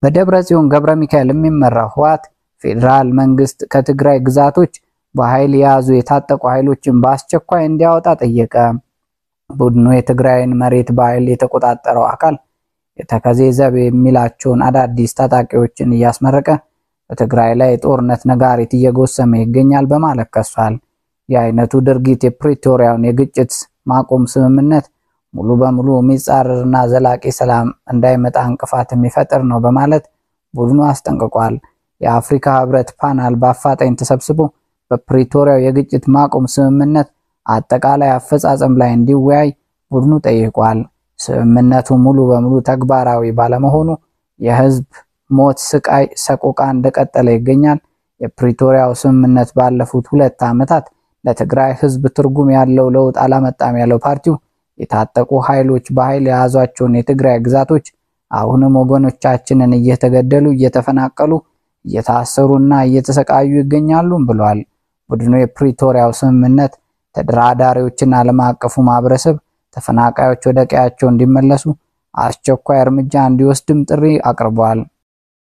በደብረጽዮን ገብረ ሚካኤል የሚመራው ህወሓት ፌደራል መንግስት ከትግራይ ግዛቶች በኃይል የያዙ የታጠቁ ኃይሎችን በአስቸኳይ እንዲያወጣ ጠየቀ። ቡድኑ የትግራይን መሬት በኃይል የተቆጣጠረው አካል የተከዜ ዘብ የሚላቸውን አዳዲስ ታጣቂዎችን እያስመረቀ በትግራይ ላይ ጦርነት ነጋሪት እየጎሰመ ይገኛል በማለት ከሷል። የአይነቱ ድርጊት የፕሪቶሪያውን የግጭት ማቆም ስምምነት ሙሉ በሙሉ የሚጻረርና ዘላቂ ሰላም እንዳይመጣ እንቅፋት የሚፈጥር ነው በማለት ቡድኑ አስጠንቅቋል። የአፍሪካ ህብረት ፓናል በአፋጣኝ ተሰብስቦ በፕሪቶሪያው የግጭት ማቆም ስምምነት አጠቃላይ አፈጻጸም ላይ እንዲወያይ ቡድኑ ጠይቋል። ስምምነቱ ሙሉ በሙሉ ተግባራዊ ባለመሆኑ የህዝብ ሞት፣ ስቃይ፣ ሰቆቃ እንደቀጠለ ይገኛል። የፕሪቶሪያው ስምምነት ባለፉት 2 ዓመታት ለትግራይ ህዝብ ትርጉም ያለው ለውጥ አላመጣም ያለው ፓርቲው የታጠቁ ኃይሎች በኃይል የያዟቸውን የትግራይ ግዛቶች አሁንም ወገኖቻችንን እየተገደሉ፣ እየተፈናቀሉ፣ እየታሰሩና እየተሰቃዩ ይገኛሉ ብሏል። ቡድኑ የፕሪቶሪያው ስምምነት ተደራዳሪዎችና ዓለም አቀፉ ማህበረሰብ ተፈናቃዮች ወደ ቀያቸው እንዲመለሱ አስቸኳይ እርምጃ እንዲወስድም ጥሪ አቅርቧል።